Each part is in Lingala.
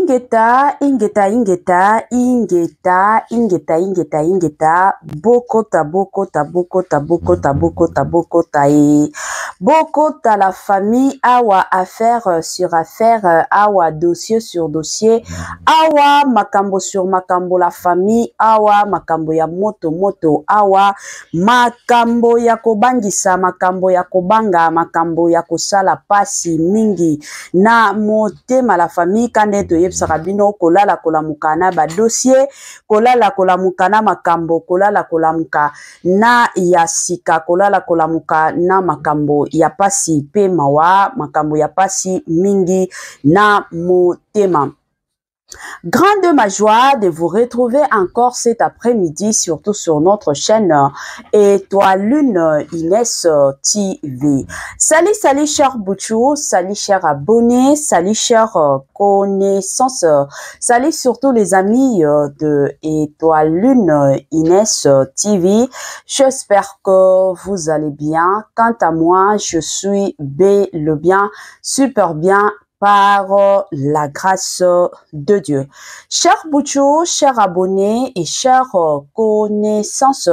Ingeta, ingeta, ingeta, ingeta, ingeta, ingeta, ingeta, bokota, bokota, bokota, bokota, bokota, bokota, et bokota la famille, awa affaire sur affaire, awa dossier sur dossier, awa makambo sur makambo la famille, awa makambo ya moto moto, awa makambo ya kobangisa, makambo ya kobanga, makambo ya kosala pasi mingi, na motema la famille, kande yebsaka bino kolala kolamuka na ba dossier, kolala kolamuka na makambo, kolala kolamuka na ya sika, kolala kolamuka na makambo ya pasi pe mawa, makambo ya pasi mingi na motema. Grande ma joie de vous retrouver encore cet après-midi, surtout sur notre chaîne Étoile Lune Inès TV. Salut, salut chers Bouchou, salut chers abonnés, salut chers connaissances, salut surtout les amis de Étoile Lune Inès TV. J'espère que vous allez bien. Quant à moi, je suis bien, super bien, par la grâce de Dieu. Chers Bouchou, chers abonnés et chers connaissances,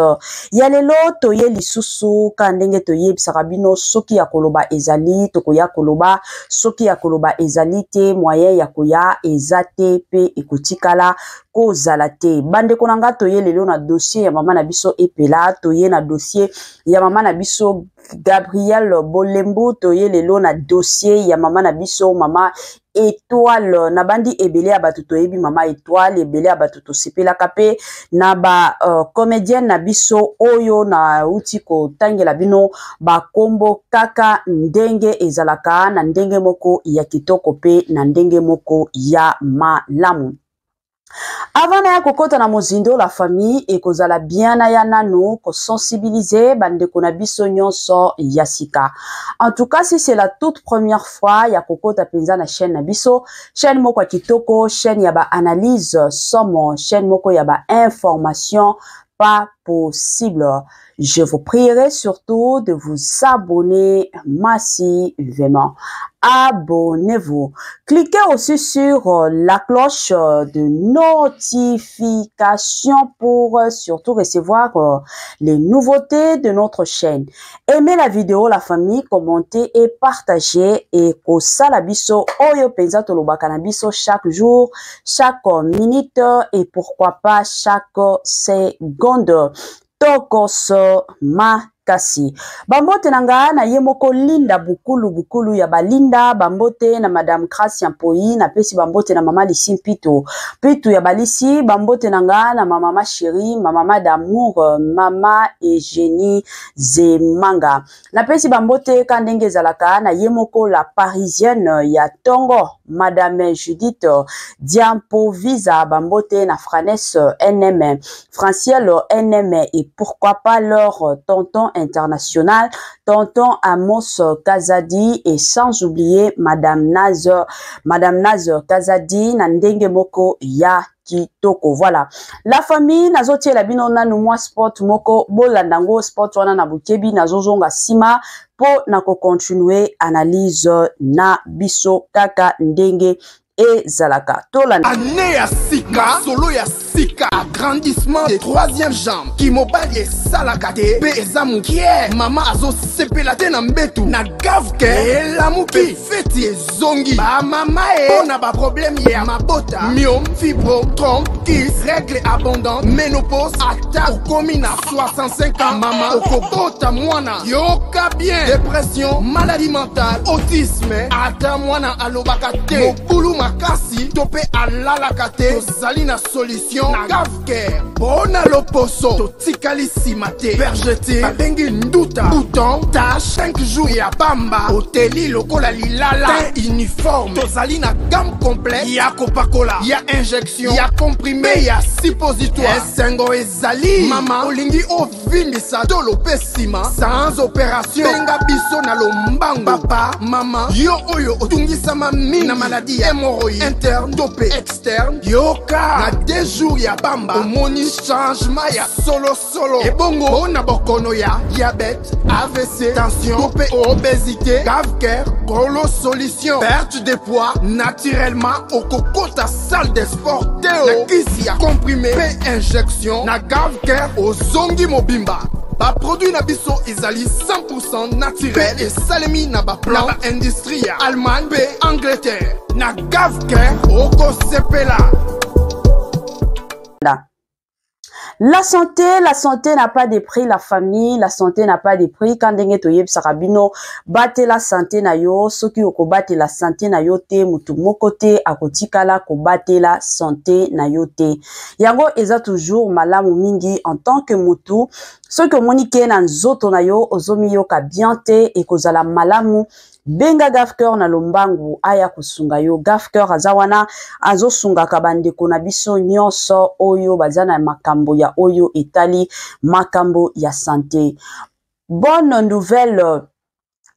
yalelo toye lisusu kandenge toye bisarabino soki ya koloba ezali, tokoya koloba soki ya koloba ezali te, moyen ya koya ezate pe ekutikala kozala te. Bande konanga toye lelo na dossier ya mama na biso epela, toye na dossier ya mama na biso Gabriel Bolembo, toye lelo na dossier ya mama na biso mama Étoile, na bandi ebele abatuto ebi mama Étoile, ebele abatuto sepela kape na ba comédienne na biso oyo na utiko tangela bino ba kombo kaka ndenge ezalaka na ndenge moko ya kitoko pe na ndenge moko ya malamu. Avant na ya kokota na mozindo la famille et kozala bien na ya nano ko sensibiliser bande kona biso nyonso yasika. En tout cas, si c'est la toute première fois ya kokota penza na chaîne na biso, chaîne moko ya kitoko, chaîne ya ba analyse somme, chaîne moko ya ba information pas possible. Je vous prierai surtout de vous abonner massivement. Abonnez-vous. Cliquez aussi sur la cloche de notification pour surtout recevoir les nouveautés de notre chaîne. Aimez la vidéo, la famille, commentez et partagez. Et kosala biso oyo penza tolobaka na biso chaque jour, chaque minute et pourquoi pas chaque seconde. Tokoso makasi. Bambote nanga na yemoko linda bukulu bukulu ya balinda, bambote na madame Gracia Mpoi, na pesi bambote na mama Lisi Pitu ya balisi, bambote nanga na mama chérie, mama d'amour, mama Eugénie Zemanga. Na pesi bambote kandenge zalaka na yemoko la parisienne ya Tongo, madame Judith Diampovisa, bambote na Franesse NM, Franciel NM et pourquoi pas leur tonton international, tonton Amos Kazadi et sans oublier madame Naz Kazadi na ndenge moko ya kitoko. Voilà. La famille nazotie la bino nanu mwa sport moko bolandango sport wana na bukebi nazozonga sima po na ko continuer analyse na biso kaka ndenge et Zalaka. Année ya sika, solo ya sika, agrandissement des troisième jambes, qui mobile et salakate, pe ezamukie, mama azo sepelate na mbetu, na gavke, e lamuki, feti e zongi, ba mama e, na ba problème ya mabota, myome, fibro, trompe, kiss, règle abondante, ménopause, attaque, komi na 65 ans, mama, okobota mwana, yoka bien, dépression, maladie mentale, autisme, ata mwana alobakate, mokulu makasi, tope alalakate, tozali na solution, na gavke, bona loposo, totikali simate, bergete, babengi nduta, bouton, tache, 5 jours ya bamba, hoteli lokola lilala, teint uniforme, tozali na gamme complète, ya copacola, ya injection, ya comprimé, ya suppositoire, esengo ezali, mama, olingi ovi kovimbisa tolo pe sima sans opération benga biso na lombango papa mama yo oyo otungisama mingi na maladie ya hémorroïde interne to pe externe yoka na 2 jours ya bamba omoni changement ya solo ebongo mpona bokono ya diabète AVC tension to pe obésité Gavker Golo solution perte de poids naturellement okokota salle de sport teo na kisi ya comprimé pe injection na Gavker ozongi mobimba ba produit na biso ezali 100% naturel et salemi na ba plan na industrie ya Allemagne pe Angleterre na Gavker okosepela. La santé n'a pas de prix, la famille, la santé n'a pas de prix. Quand ndenge toyeb sarabino, bate la santé na yo, soki oko bate la santé na yo te, mutu moko te, akotikala ko bate la santé na yo te. Yango eza toujours malamu mingi en tant que mutu, soki omonike na nzoto na yo, ozomi yo ka bien te, ekozala malamu. Benga Gavker na lombangu aya kusunga yo. Gavker azawana azo sunga kabande kona biso nyonso oyo bazana makambo ya oyo etali makambo ya santé. Bonne nouvelle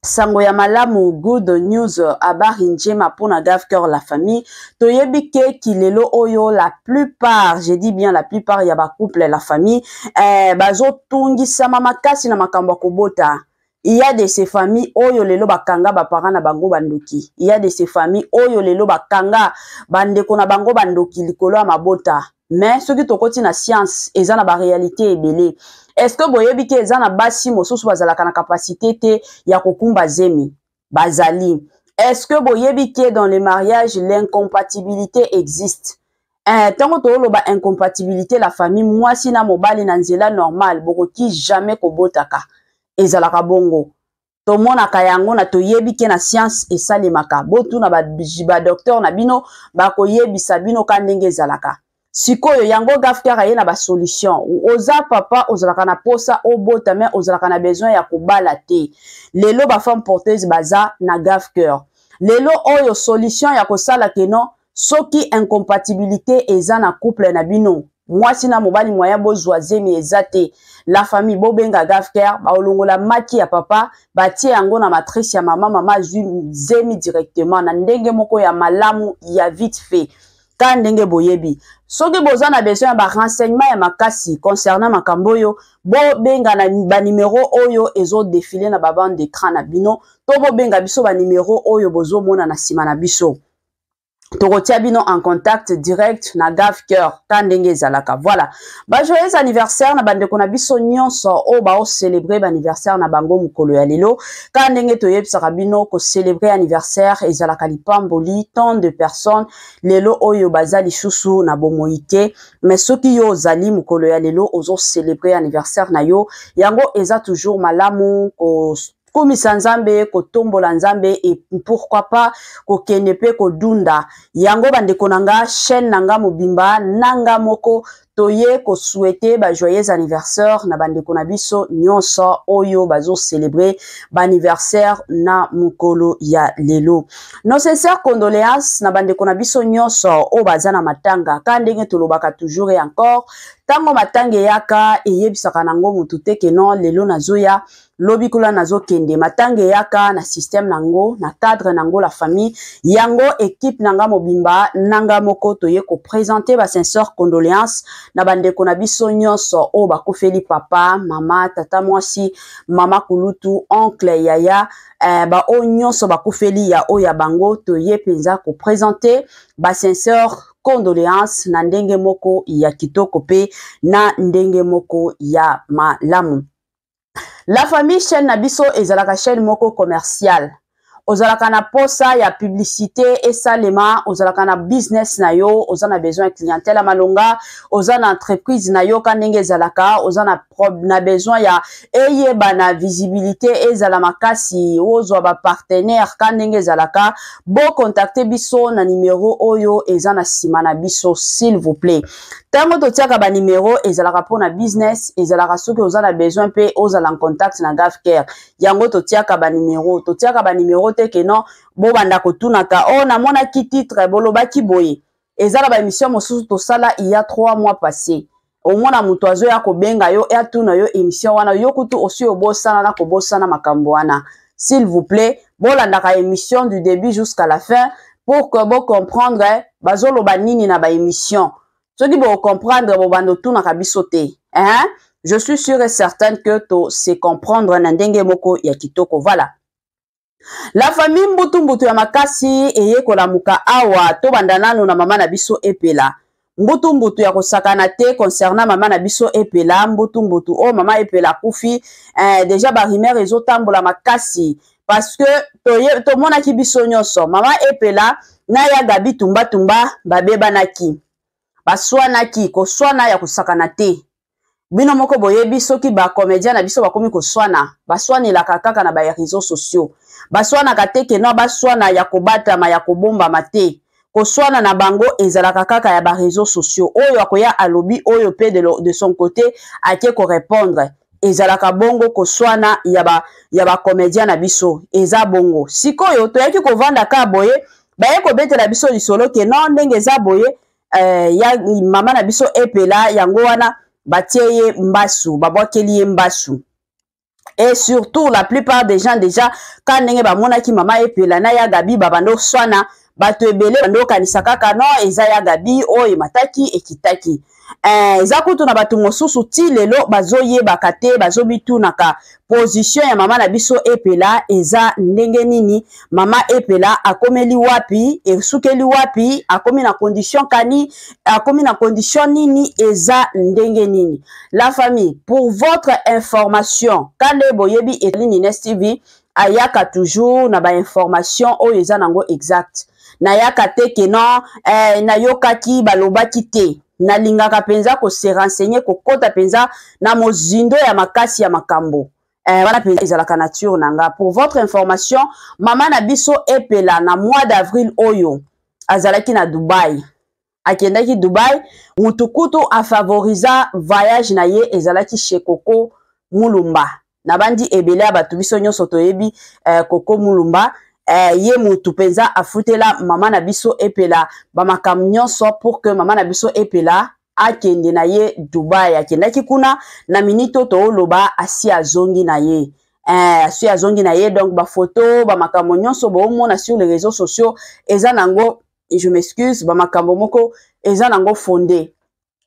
sango ya malamu, good news, abari njema pona Gavker la famille. Toyebi ke kilelo oyo la plupart, je dis bien la plupart ya ba couple la famille, bazo tungisa makasi na makambo kobota. Il y a de ces familles oyo lelo bakanga ba parents na bango bandoki. Il y a de ces familles oyo lelo bakanga bandeko na bango bandoki likolo ya mabota. Mais ce qui tokoti na science eza na ba réalité ebele. Est-ce que boyebi ke eza na basi mosusu bazalaka na capacité te ya kokumba zemi bazali? Est-ce que boyebi ke dans les mariages l'incompatibilité existe? Tango toloba incompatibilité la famille mwasi na mobali na nzela normal bokoki jamais kobotaka. Ezalaka bongo tomonaka yango na toyebi ke na science esalemaka botu na ba docteur na bino bakoyebisa bino ka ndenge ezalaka sikoyo yango Gavker aye na ba solution oza papa ozalaka na posa obota mais ozalaka na besoin ya kobala te lelo ba femme porteuse baza na Gavker lelo oyo solution ya kosala keno soki incompatibilité eza na couple na bino mwasi na mobali moya bozwa zemi ezate la famille bobenga Gavker baolongola maki ya papa batie yango na matrice ya mama zemi directement na ndenge moko ya malamu ya vite fait ka ndenge boyebi soki boza na besoin ba renseignement ya makasi concernant makambo yo bobenga na ba numéro oyo ezo défiler na ba bande d'écran na bino to bobenga biso ba numéro oyo bozo mona na sima na biso. Torotia bino en contact direct na Gavker kandenge zalaka. Voilà. Ba joyeux anniversaire na bande kona biso nyonso o ba o célébrer anniversaire na bango mukolo ya lelo. Kandenge toyebisaka bino ko célébrer anniversaire ezalaka lipamboli tant de personnes lelo oyo bazali susu na bomoite mais soki yo zali mukolo ya lelo ozo célébrer anniversaire na yo yango eza toujours malamu ko komisa nzambe kotombola nzambe et pourquoi pas kokenepe kodunda yango bandeko nanga chaîne nanga mobimba nanga moko toye ko souhaiter ba joyeux anniversaire na bandeko na biso nyonso oyo bazo célébrer ba anniversaire na mukolo ya lelo. Nos sincères condoléances na bandeko na biso nyonso o bazana matanga ka ndenge tolobaka toujours et encore tango matange yaka eyebisaka nango mutu te ke non lelo nazoya lobi kula nazo kende matange yaka na système nango na cadre nango la famille yango équipe nanga mobimba nanga moko toye ko présenter ba sincères condoléances na bandeko na biso nyonso o bakufeli papa mama tata mwasi mama kulutu oncle yaya ba o nyonso bakufeli ya o ya bango toye penza ko présenter ba sincères condoléances na ndenge moko ya kitoko pe na ndenge moko ya malamu. La famille chaîne Nabiso ezalaka chaîne moko commercial. Ozalaka na posa ya publicité et salema, ozalaka na business na yo, ozana besoin clientèle à malonga, ozana entreprise na yo kanenge zalaka, ozana na besoin ya eye bana visibilité ezala makasi, ozwa ba partenaire kanenge zalaka, bo contacter biso na numéro oyo ezana sima na biso s'il vous plaît. Tango totiaka ba numéro ezalaka pona business, ezalaka soki ozana besoin pe ozala en contact na Gavker. Yango totiaka ba numéro te que non bo banda kotunaka oh na mona ki titre boloba ki boye ezala ba émission mosusu to sala il y a 3 mois passé omona mutu azo ya kobenga yo ya tuna yo émission wana yo kutu osi obosana na kobosana makambo wana. S'il vous plaît, bolandaka émission du début jusqu'à la fin pour que vous comprendre bazolo banini na ba émission. Soki bo comprendre bo bando tuna kabiso te. Hein? Je suis sûr et certaine que to c'est comprendre na ndenge moko ya kitoko. Voilà. La famille mbutu ya makasi eye kolamuka awa to bandanano na mama na biso epela. Mbutu ya kosakana te concernant mama na biso epela. Mbutu oh mama epela kufi déjà ba rumeur ezotambola makasi parce que to mona ki biso nyonso mama epela na ya gabi tumba babeba naki baswana ki koswana ya kosakana te. Bino moko boyebi soki ba comédien na biso bakomi koswana baswani la kaka na ba réseaux sociaux baswana kateke no baswana ya kobata ma ya kobomba mate koswana na bango ezalaka kaka ya ba réseaux sociaux oyo akoya alobi oyo pe de son côté ake ko répondre ezalaka bongo koswana ya ba comédien na biso eza bongo sikoyo to yaki ko vanda ka boye baye ko betela biso lisolo ke non ndenge eza boye ya mama na biso epela yango wana batieye mbasu babwakeli mbasu. Et surtout la plupart des gens déjà quand ndenge ba mona ki mama epela na ya gabi babando swana bato ebele bando kanisa kaka no eza ya gabi oyo mataki ekitaki. Eza kutu na bato mosusu ti lelo bazoyebaka te bazobitunaka position ya mama na biso epela eza ndenge nini mama epela akomeli wapi esukeli wapi akomi na condition kani akomi na condition nini eza ndenge nini. La famille, pour votre information kande boyebi etali Nest TV ayaka toujours na ba information oyo eza nango exact na yaka te ke non na yokaki balobaki te na lingaka penza ko se renseigner ko kota penza na mozindo ya makasi ya makambo wana penza ezalaka nature nanga. Pour votre information mama na biso epela na mois d'avril oyo azalaki na Dubai akendaki Dubai mutukutu a favoriza voyage na ye ezalaki chez Coco Mulumba na bandi ebele abatu biso nyonso toyebi Coco Mulumba ye mutu penza afutela mama na biso epela ba makam nyonso pour que mama na biso epela akende na ye Dubai akendaki kuna na minito to loba asi azongi na ye asi azongi na ye donc ba photo ba makam nyonso bo mona sur les réseaux sociaux eza nango je m'excuse ba makam moko eza nango fondé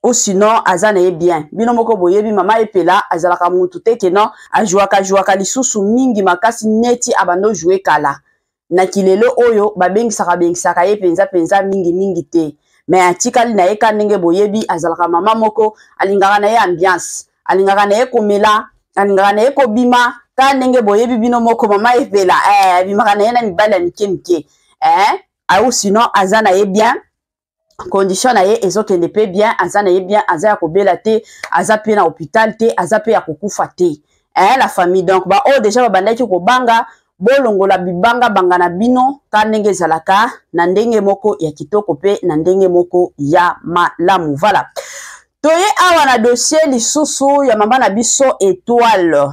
ou sinon aza na ye bien bino moko boyebi mama epela azalaka mutu te ke non ajuaka lisusu mingi makasi neti abando jouer kala na kilelo oyo babengisaka ye penza mingi te mais atikali na ye ka ndenge boyebi azalaka mama moko alingaka na ye ambiance alingaka na ye komela alingaka na ye kobima ka ndenge boyebi bino moko mama epela bimaka na ye na mibali ya mike au sinon aza na ye bien condition na ye ezokende pe bien aza na ye bien aza ya kobela te aza pe na hôpital te aza pe ya kokufa te la famille donc ba o déjà babandaki kobanga bolongola bibanga banga na bino ka ndenge ezalaka na ndenge moko ya kitoko pe na ndenge moko ya malamu. Voilà toye awa na dossier lisusu ya mama na biso Étoile.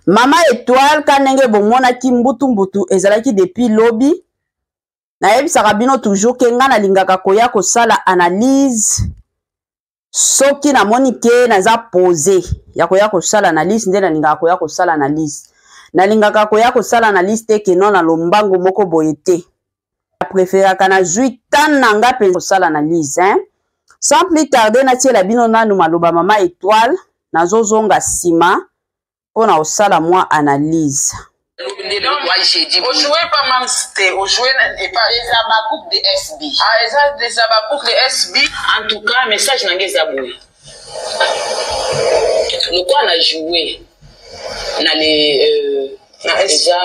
Mama Étoile ka ndenge bomonaki mbutu ezalaki depuis lobi na yebisaka bino toujours ke nga nalingaka koya kosala analyse soki na moni ke naza posé ya koya kosala analyse nde nalingaka koya kosala analyse nalingaka koya kosala analyse te ke non na lombango moko boye te préféraka na zui tan nanga pe kosala analyse sans plus tarder natiela bino nanu maloba mama Étoile nazozonga sima pona osala moi analyse. On jouait pas même c'était on jouait pas les abakoup de SB. Ah ça des abakoup de SB en tout cas message nangeza boye. Le quoi on a joué na les déjà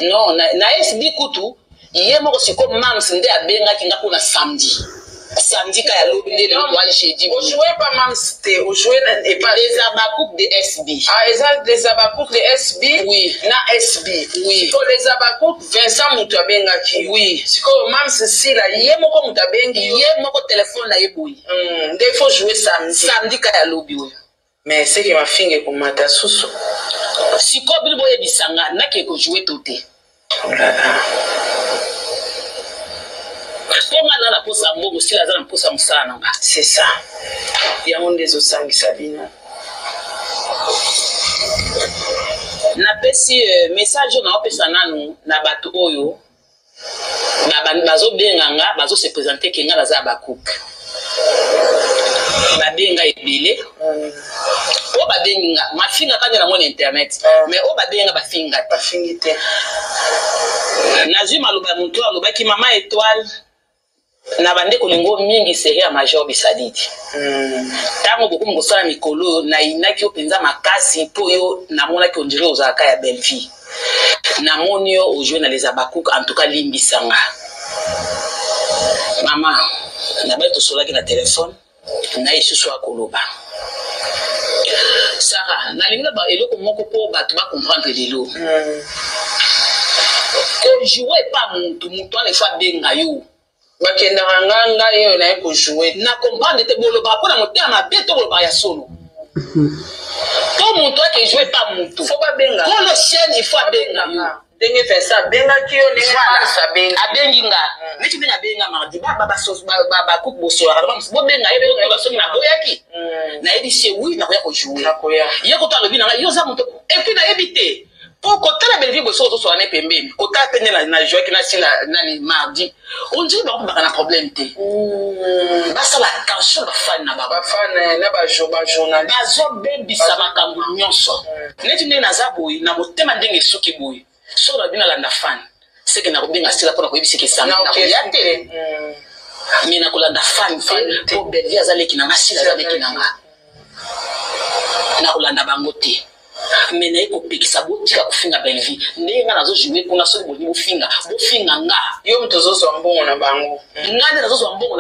non na SB kutu yemo ko siko mam sinde abenga kinga kuna samedi ka ya lobi de l'étoile jeudi. On jouait pas même c'était on jouait pas les abakoup de SB. Ah ça des abakoup de SB. Oui, na SB. Oui. Siko les abakoup Vincent Mutabenga ki. Oui. Siko mam ceci là yemo ko Mutabenga yemo ko téléphone là yeboui. Il faut jouer samedi ka ya lobi oui. Mais c'est qui m'a fingé pour mata susu. Siko bilbo yebisanga na ke ko jouer toté. Comment on a la pose à mbongo si la zone pose à moussana. C'est ça. Il y a un des osangi Sabina. Na pesi message na opesa nanu na bato oyo bazo benganga bazo se présenter kenga la za bakuka ba benga ebele o ba benga mafinga kanya na mon internet mais o ba benga ba fingite nazima loba muntu aloba ki mama étoile na bande kolingo mingi série ya Major Bisadidi tango boku ngosala mikolo na inaki openza makasi po yo na mona ki ondire ozaka ya belle vie na monio au jouer na les abakuka en tout cas limbisanga mama na ba to sola ki na téléphone na isusu akoloba Sarah na linga ba eloko moko po ba to ba comprendre lelo ko jouer pas muntu ale fa benga yo bakenda nganga yo na ko jouer na comprendre te boloba ko na motema beto boloba ya solo tout muntu qui jouer pas muntu faut pas benga pour le chien il faut benga yo dengue fait ça benga ki yo ne pas ça benga abenginga neti benga benga mardi baba sos baba coupe boso alors bo benga yebe ba so na boyaki na ebi chez oui na ko jouer na ko ya yeko to alobi na yo za muntu et puis na ebité pour côté la belle vie boso so na pembeni côté pene na joie ki na sila nani mardi on dit ba na problème té basa la tension ba fan na ba fan na ba journal bazo bebi sa makambo nyonso neti ne na zaboyi na motema ndenge soki boyi so la bina landa fan c'est que na ko binga sila pona ko yebisi ke sama na ko yate mais na ko landa fan pour belle vie azale ki na masila azale ki na ko landa bangote mais na ko pekisa botika ko finga belle vie ndenga nazo jouer kuna so bo finga nga yo mtozo so mbongo na bango ngane nazo so mbongo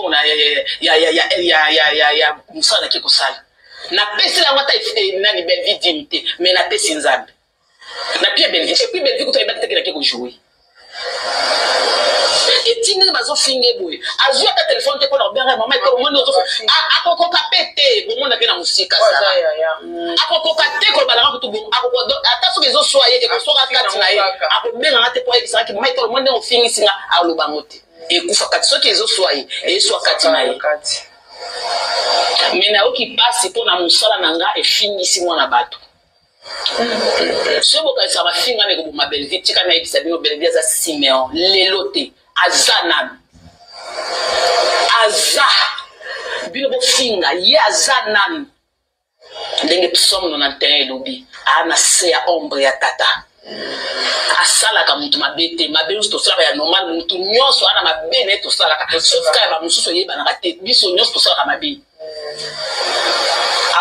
na ya musala ki ko sala na pesi la ngata nani belle vie dimité mais na pesi nzambe na pia belle vie et puis belle vie ko to ibata ke ko jouer et tinga bazo finge boy azu ata téléphone te ko na bien maman ko mo no zo akoko kapete bo mo na ke na musika ça akoko kate ko bala ko to bo akoko ata so kezo so aye ke ko so ka kati na ye akobenga ngate po e saki maman ko mo ne o fingi singa aloba ngote e kufa kati so kezo so aye e so kati na ye mais na oki passe pour na musala nanga e fingi si mona bato sobo ka sa mafinga ne ko ma belle vie tika na ebisa bino belle vie za Simeon lelote azana bino bo finga ye azana ndenge psomo no na terrain lobi ana se ya ombre ya tata asala ka mutu mabete mabelu to sala ya normal mutu nyonso ana mabene to sala ka sauf ka ba mususo ye ba na te biso nyonso to sala ka mabe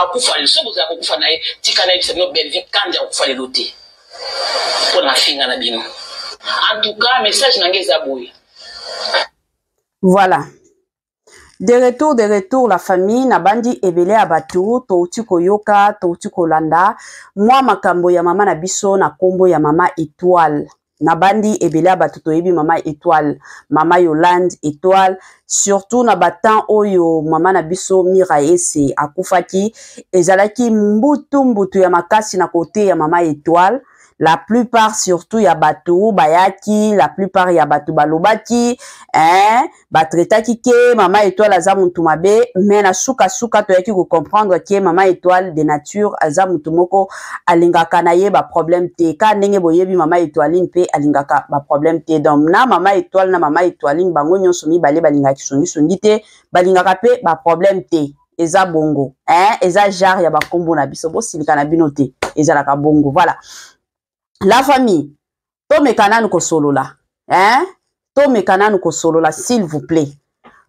akufa le sobo za kufa na ye tika na ebisa bino belle vie kanja akufa le lote pour na finga na bino en tout cas message nangeza boye. Voilà. De retour, la famille na bandi ebele abatu, touti koyoka, touti kolanda. Moi makambo ya mama na biso na kombo ya mama Étoile. Na bandi ebele abatu toyebi mama Étoile, mama Yolande Étoile. Surtout na batan oyo mama na biso Miraese akufaki ezalaki mbutu ya makasi na kote ya mama Étoile. La plupart surtout ya batu bayaki, la plupart ya batu balobaki, batretaki ke mama Étoile aza muntu mabe, mais na suka to yaki ko comprendre ke mama Étoile de nature aza muntu moko alingaka na ye ba problème te, ka ndenge boyebi mama Étoile pe alingaka ba problème te. Donc na mama Étoile bango nyonso mibale balingaki songi te, balingaka pe ba problème te. Eza bongo, eza jar ya ba kombo na biso bo silika na bino te, eza la ka bongo. Voilà. La famille, to mekananu ko solola, to mekananu ko solola, s'il vous plaît.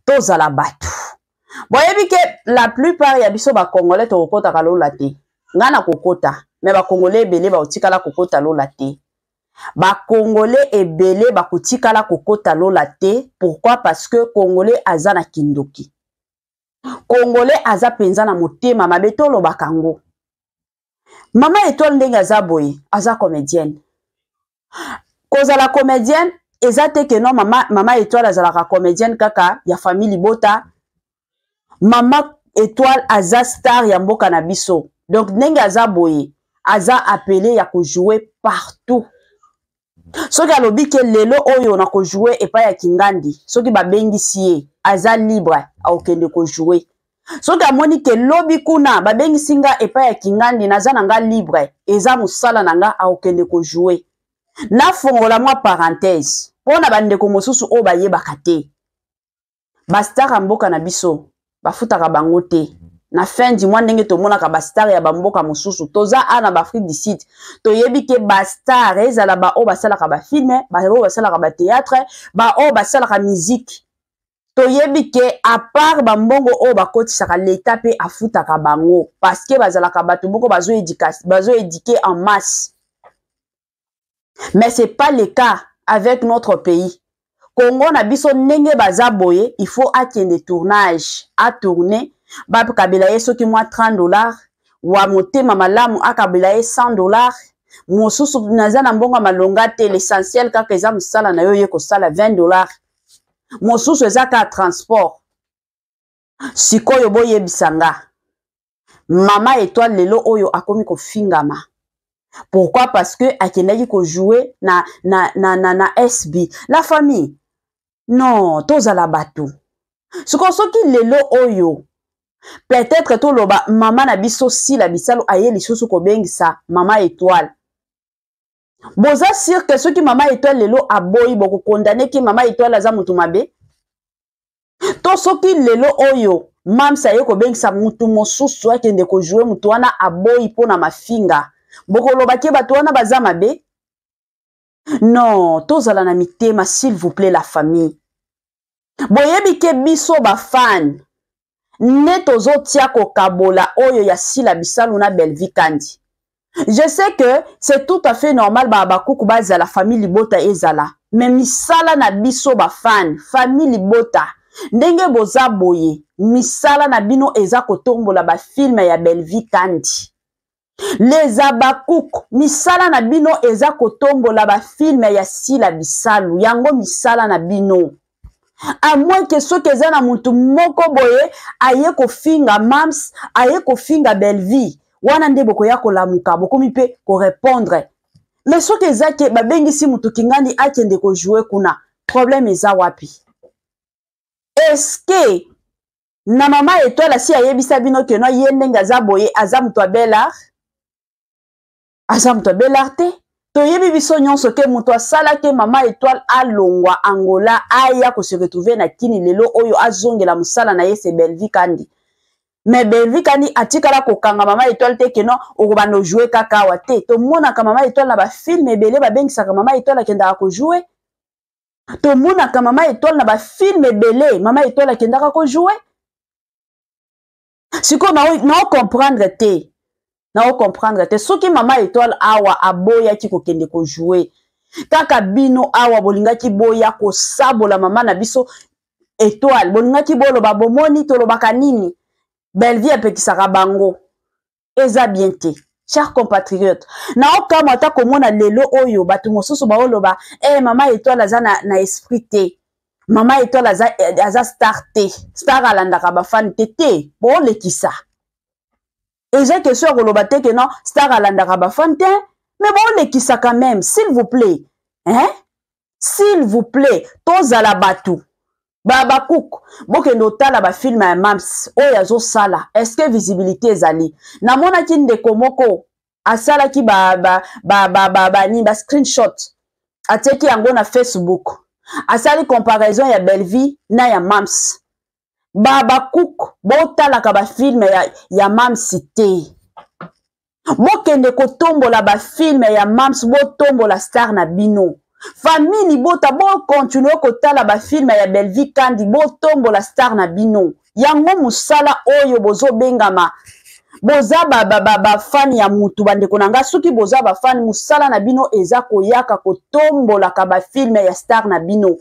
To zala batu. Boyebi ke la plupart ya biso ba congolais to kokota kalola te. Ngana kokota, mais ba congolais ebele ba otikala kokota lola te. Ba congolais ebele ba kotikala kokota lola te. Pourquoi? Parce que congolais aza na kindoki. Congolais aza penza na motema mabeto lo bakango. Mama Étoile ndenge aza boye, aza comédienne. Koza la comédienne, ezate ke non mama Étoile azalaka comédienne kaka ya famille Bota. Mama Étoile aza star ya mboka na biso. Donc ndenge aza boye, aza appelé ya ko jouer partout. soki alobi ke lelo oyo na ko jouer epai ya Kingandi soki babengisi ye aza libre akokende ko jouer soki amoni ke lobi kuna babengisi nga epai ya Kingandi naza na nga libre eza mosala na nga akokende ko jouer na fongola mwa parenthèse pona bandeko mosusu oyo bayebaka te bastar mboka na biso bafutaka bango te na fin du mois ndenge tomonaka bastar ya bamboka mosusu toza ana bafrique du sud toyebi ke bastar ezala ba oyo basalaka bafilme ba oyo basalaka batéâtre ba oyo basalaka musique toyebi ke à part bambongo oyo bakotisaka leta mpe afutaka bango parce que bazalaka bato moko bazo éduquer en masse mais c'est pas le cas avec notre pays. Congo na biso ndenge baza boye il faut akende tournage à tourner ba kabila ye soki mwa $30 wa motema malamu akabila ye $100 mosusu naza na mbongo malonga te l'essentiel kaka eza musala na yo ye ko sala $20 mosusu eza ka transport sikoyo boyebisanga mama étoile lelo oyo akomi ko fingama. Pourquoi? Parce que akendaki ko jouer na SB la famille non tozala bato soki lelo oyo peut-être to loba mama na biso si la bisalo aye lisusu ko bengisa mama étoile boza sûr que soki mama étoile lelo aboyi boko condamner ki mama étoile aza mutu mabe to soki lelo oyo mamsa ye ko bengisa mutu mosusu akende ko jouer mutu wana aboyi pona mafinga boko loba ke bato wana baza mabe. Non, tozala na mitema s'il vous plaît la famille. Boyebi ke biso ba fan ne tozo tia ko kabola oyo ya sila bisalu na Belvi Kandi. Je sais que c'est tout à fait normal ba bakuku baza la famille libota ezala. Mais misala na biso ba fan, famille libota. Ndenge boza boye, misala na bino eza kotombola ba film ya Belvi Kandi. Les abakouk misala na bino eza kotombola ba film ya sila bisalu yango misala na bino à moins que soki eza na mutu moko boye aye kofinga mams aye kofinga Belvi wana nde boko ya kolamuka bokomi pe ko répondre mais soki eza ke babengisi mutu Kingandi akende ko jouer kuna problème eza wapi? Est-ce que na mama étoile si ayebisa bino ke no ye ndenge aza boye aza mutu abela Azam to belarte to yebi biso nyonso ke muto asala ke mama étoile alongwa Angola aya ko se retrouver na kini lelo oyo azongela musala na ye se Belvi Kandi mais Belvi Kandi atikala ko kanga mama étoile te keno okobando jouer kaka wa te to mona ka mama étoile na ba film ebele ba bengisa ka mama étoile akenda ko jouer to mona ka mama étoile na ba film ebele mama étoile akenda ko jouer siko na comprendre te. Na o comprendre te soki mama étoile awa aboya ki kokende ko jouer kaka bino awa bolinga ki boya ko sabola mama na biso étoile bolinga ki bolo ba bomoni to lobaka nini Belvi apekisaka bango eza bien te chers compatriotes na okama ata komona lelo oyo batu mosusu ba oloba mama étoile aza na esprit te mama étoile aza star te star alandaka ba fan te bo lekisa. Et j'ai question à Golobate que non, star alandaka ba fante, mais bon, les qui ça quand même, s'il vous plaît, hein? S'il vous plaît, toza la batou, baba kouk, bokendo tala ba film à mams, oyazo sala, est-ce que visibilité ezali? Na mona kin de komoko, asala ki ba screenshot, ateki yango na Facebook, asali comparaison ya Belvi na ya mams. Baba Cook, botala ka ba film ya mams te. Bokende ko tombola ba film ya mams botombola star na bino. Famille bota bo continue ko tala ba film ya Belvi Kandi botombola star na bino. Yango musala oyo bozo bengama. Boza ba fan ya mutu bande konanga suki boza ba fan musala na bino eza koyaka ko tombola ka ba film ya star na bino.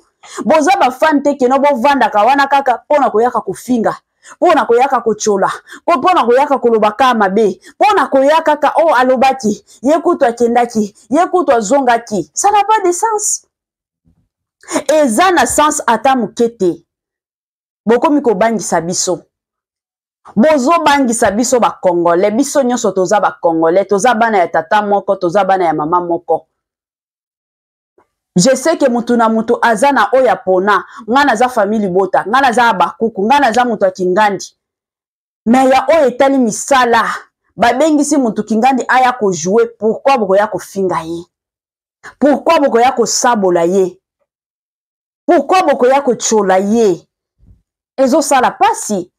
Boza ba fan te keno bo vanda ka wana kaka pona koyaka kufinga pona koyaka kochola pona koyaka kolobaka mabe pona koyaka ka o alobaki yekuto akendaki yekuto zongaki ça n'a pas de sens eza na sens ata mukete bokomi ko bangisa biso bozo bangisa biso ba congolais biso nyonso toza ba congolais toza bana ya tata moko toza bana ya mama moko Je sais que mutu na mutu azana oya pona, nga naza famille bota, nga naza abakuku, nga naza mutu kingandi. Mais ya oya etali misala, babengisi mutu kingandi aya ko jouer, pourquoi boko ya ko finga ye? Pourquoi boko ya ko sabola ye? Pourquoi boko ya ko chola ye? Ezo sala pasi.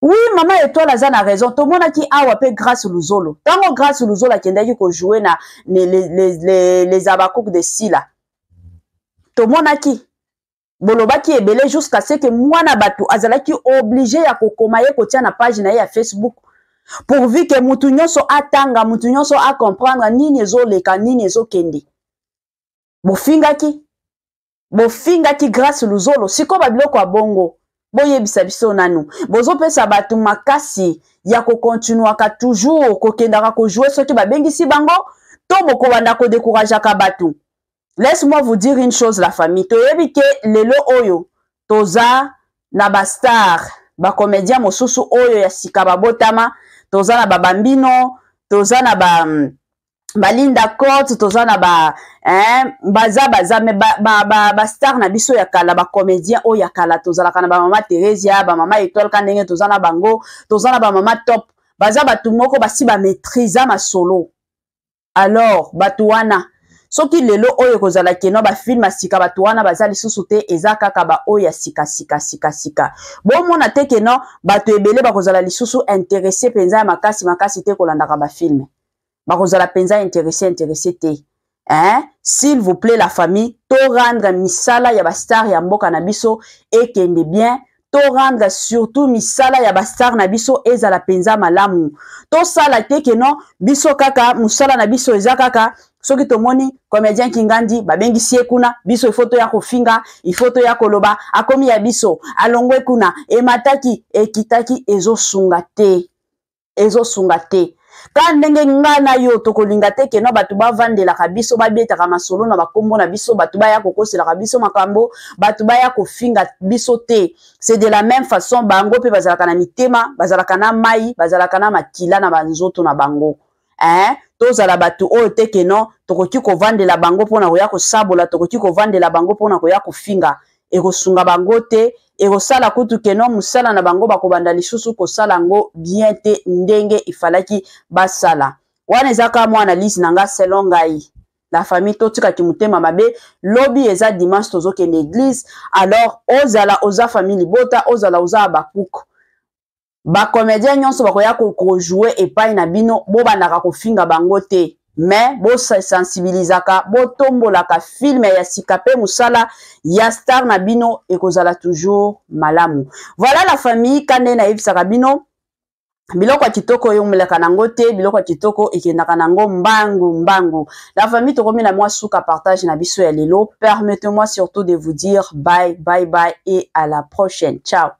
Oui, maman étoile aza na raison. Tout le monde a qui a wapé grâce Luzolo. Tant grâce Luzolo a kende ko jouer na les abakouk de Sila. Tout le monde a qui boloba qui est belé jusqu'à ce que moi na batu azala qui obligé ya kokomaye ko tia na page na ya Facebook. Pourvu que mutu nyonso atanga, mutu nyonso a comprendre nini ezo leka, nini ezo kende. Bofinga ki grâce Luzolo. Siko babiloko a bongo. Boye bisabiso nanu. Bozo pesa batu makasi ya ko continua ka toujours ko kendaka ko jouer soki ba bengisi bango to boko banda ko décourager ka batu. Laisse-moi vous dire une chose la famille. To yebi ke lelo oyo toza na ba star, ba comédien mosusu oyo ya sika babotama, toza na ba Bambino, toza na ba Linda Cote, toza na ba baza me ba star na biso ya kala, ba comédien o ya kala, toza la kana ba mama Teresia, ba mama Étoile Kandenge, toza na bango, toza na ba mama Top, baza batu moko basi ba maîtriser ma solo. Alors batu wana soki lelo oyo kozala keno ba film asika batu wana baza lisusu te eza kaka ba oya sika. Bon mona te keno batu ebele ba kozala lisusu intéressé penza ya makasi te kolandaka ba film. Bakozala penza intéressé te. S'il vous plaît la famille, to rendre misala ya ba star ya mboka na biso ekende bien, to rendre surtout misala ya ba star na biso ezala penza malamu. To sala te keno biso kaka musala na biso eza kaka soki tomoni comédien kingandi babengisi kuna biso ifoto ya kofinga, ifoto ya koloba akomi ya biso alongwe kuna emataki ekitaki ezosunga te. Ka ndenge ngana yo tokolinga te keno batu bavandela ka biso babetaka masolo na bakombo na biso batu baya kokosela ka biso makambo batu baya kofinga biso te. C'est de la même façon bango pe bazalaka na mitema, bazalaka na mai, bazalaka na makila na banzoto na bango. Tozala batu oyo te keno tokoki kovandela bango pona koya kosabola, tokoki kovandela bango pona koya kofinga ekosunga bango te. Ekosala kutu keno musala na bango bakobanda lisusu kosala ngo bien te ndenge ifalaki basala. Wana ezaka mwa analyse nanga selon ngai. La famille totika ki mutema mabe lobi eza dimanche tozoke l'église, alors oza famille bota, oza abakuku. Ba comédien nyonso bakoya ko jouer epai na bino bo bandaka kofinga bango te. Mais bo sensibilisaka, bo tombolaka film ya sikape musala ya star na bino ekozala toujours malamu. Voilà la famille kande na yebisaka bino biloko ya kitoko yo melaka nango te, biloko ya kitoko ekendaka nango mbangu. La famille tokomi na mwa suka partage na biso ya lelo. Permettez-moi surtout de vous dire bye et à la prochaine. Ciao.